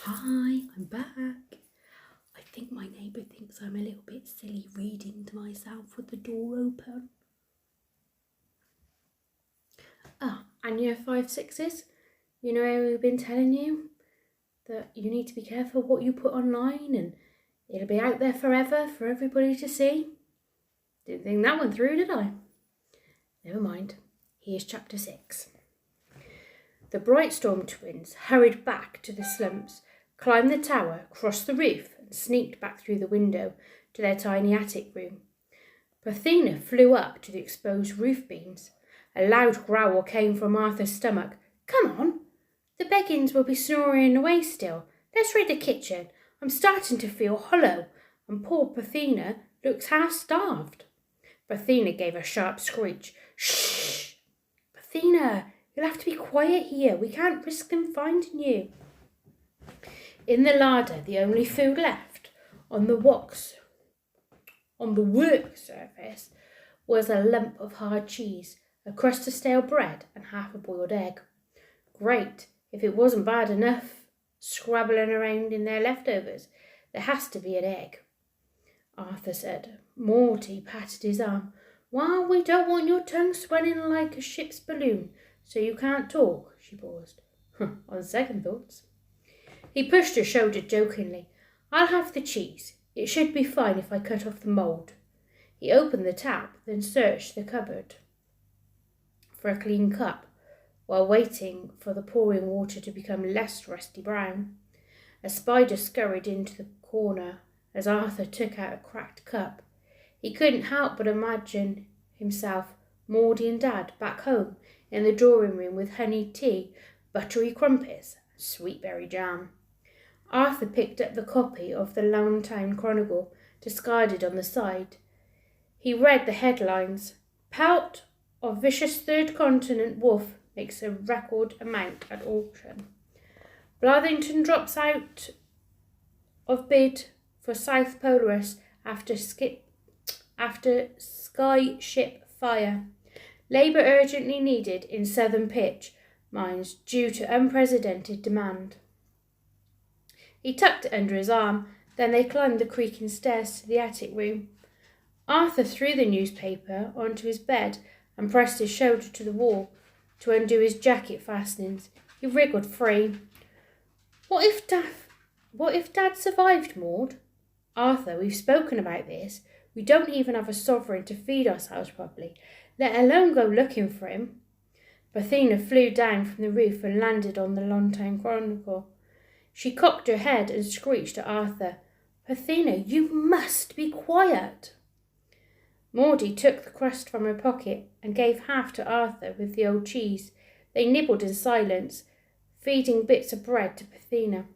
Hi, I'm back. I think my neighbour thinks I'm a little bit silly reading to myself with the door open. And year 5-6s, you know how we've been telling you that you need to be careful what you put online and it'll be out there forever for everybody to see. Didn't think that one through, did I? Never mind. Here's chapter 6. The Brightstorm twins hurried back to the slumps, climbed the tower, crossed the roof, and sneaked back through the window to their tiny attic room. Parthena flew up to the exposed roof beams. A loud growl came from Arthur's stomach. "Come on! The Beggins will be snoring away still. Let's raid the kitchen. I'm starting to feel hollow, and poor Parthena looks half-starved." Parthena gave a sharp screech. "Shh! Parthena, you'll have to be quiet here. We can't risk them finding you." In the larder, the only food left on the work surface was a lump of hard cheese, a crust of stale bread, and half a boiled egg. Great, if it wasn't bad enough scrabbling around in their leftovers. There has to be an egg, Arthur said. Morty patted his arm. "Well, we don't want your tongue swelling like a ship's balloon, so you can't talk," she paused. "On second thoughts." He pushed her shoulder jokingly. "I'll have the cheese. It should be fine if I cut off the mould." He opened the tap, then searched the cupboard for a clean cup, while waiting for the pouring water to become less rusty brown. A spider scurried into the corner as Arthur took out a cracked cup. He couldn't help but imagine himself, Maudie and Dad back home in the drawing room with honey tea, buttery crumpets, and sweet berry jam. Arthur picked up the copy of the Longtown Chronicle, discarded on the side. He read the headlines. "Pelt of vicious third continent wolf makes a record amount at auction. Blarthington drops out of bid for South Polaris after sky ship fire. Labour urgently needed in southern pitch mines due to unprecedented demand." He tucked it under his arm, then they climbed the creaking stairs to the attic room. Arthur threw the newspaper onto his bed and pressed his shoulder to the wall to undo his jacket fastenings. He wriggled free. What if Dad survived, Maud? "Arthur, we've spoken about this. We don't even have a sovereign to feed ourselves properly, let alone go looking for him." Parthena flew down from the roof and landed on the Longtown Chronicle. She cocked her head and screeched at Arthur. "Parthena, you must be quiet." Maudie took the crust from her pocket and gave half to Arthur with the old cheese. They nibbled in silence, feeding bits of bread to Parthena.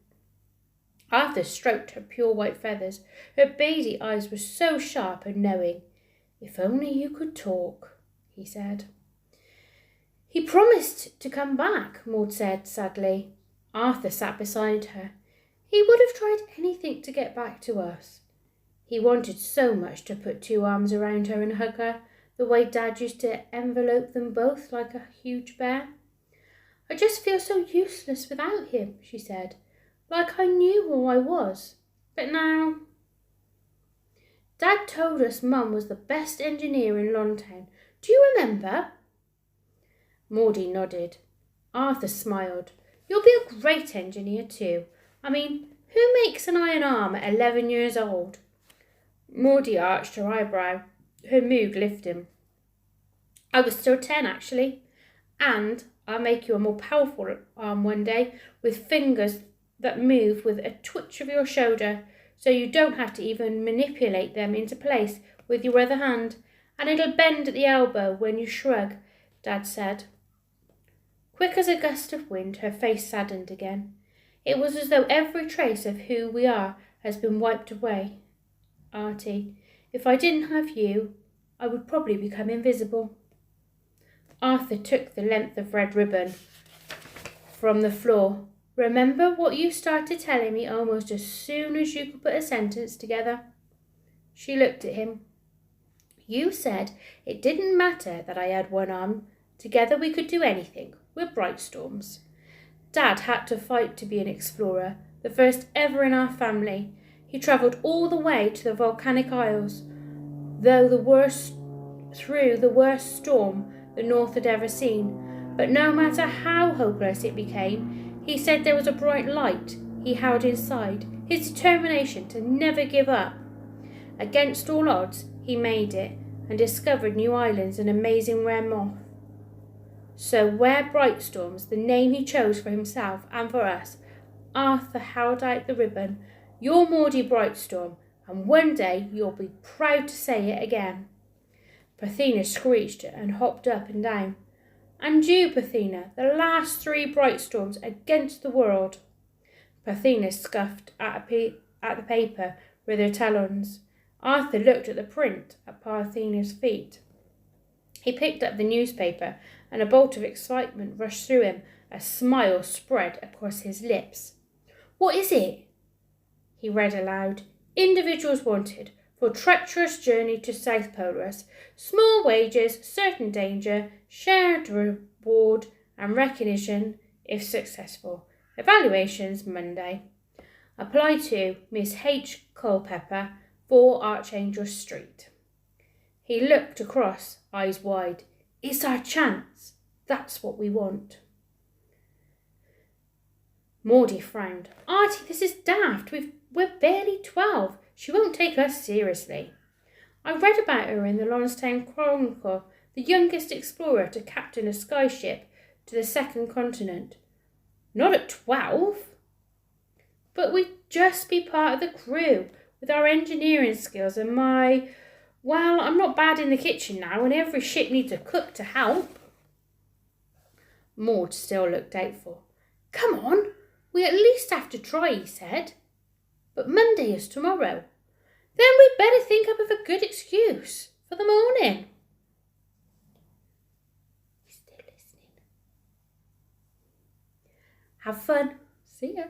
Arthur stroked her pure white feathers. Her beady eyes were so sharp and knowing. "If only you could talk," he said. "He promised to come back," Maud said sadly. Arthur sat beside her. "He would have tried anything to get back to us." He wanted so much to put two arms around her and hug her, the way Dad used to envelope them both like a huge bear. "I just feel so useless without him," she said. "Like I knew who I was. But now—" "Dad told us Mum was the best engineer in Longtown. Do you remember?" Maudie nodded. Arthur smiled. "You'll be a great engineer too. I mean, who makes an iron arm at 11 years old?" Maudie arched her eyebrow, her mood lifting. "I was still 10, actually. And I'll make you a more powerful arm one day, with fingers that move with a twitch of your shoulder, so you don't have to even manipulate them into place with your other hand. And it'll bend at the elbow when you shrug," Dad said. Quick as a gust of wind, her face saddened again. "It was as though every trace of who we are has been wiped away. Artie, if I didn't have you, I would probably become invisible." Arthur took the length of red ribbon from the floor. "Remember what you started telling me almost as soon as you could put a sentence together?" She looked at him. "You said it didn't matter that I had one arm. Together we could do anything. We're Brightstorms." Dad had to fight to be an explorer, the first ever in our family. He travelled all the way to the volcanic isles, through the worst storm the North had ever seen. But no matter how hopeless it became, he said there was a bright light he held inside, his determination to never give up. Against all odds, he made it and discovered new islands and amazing rare moth. So wear Brightstorms, the name he chose for himself and for us. Arthur held out the ribbon. You're Maudie Brightstorm, and one day you'll be proud to say it again. Parthena screeched and hopped up and down. And you, Parthena, the last 3 Brightstorms against the world. Parthena scuffed at the paper with her talons. Arthur looked at the print at Parthena's feet. He picked up the newspaper, and a bolt of excitement rushed through him. A smile spread across his lips. What is it? He read aloud. Individuals wanted for treacherous journey to South Polaris. Small wages, certain danger, shared reward and recognition if successful. Evaluations Monday. Apply to Miss H. Culpepper, 4 Archangel Street. He looked across, eyes wide. It's our chance. That's what we want. Maudie frowned. Artie, this is daft. We're barely 12. She won't take us seriously. I read about her in the Lonsdale Chronicle, the youngest explorer to captain a skyship to the second continent. Not at 12. But we'd just be part of the crew with our engineering skills and well, I'm not bad in the kitchen now, and every ship needs a cook to help. Maud still looked doubtful. Come on, we at least have to try, he said. But Monday is tomorrow. Then we'd better think up of a good excuse for the morning. He's still listening. Have fun. See ya.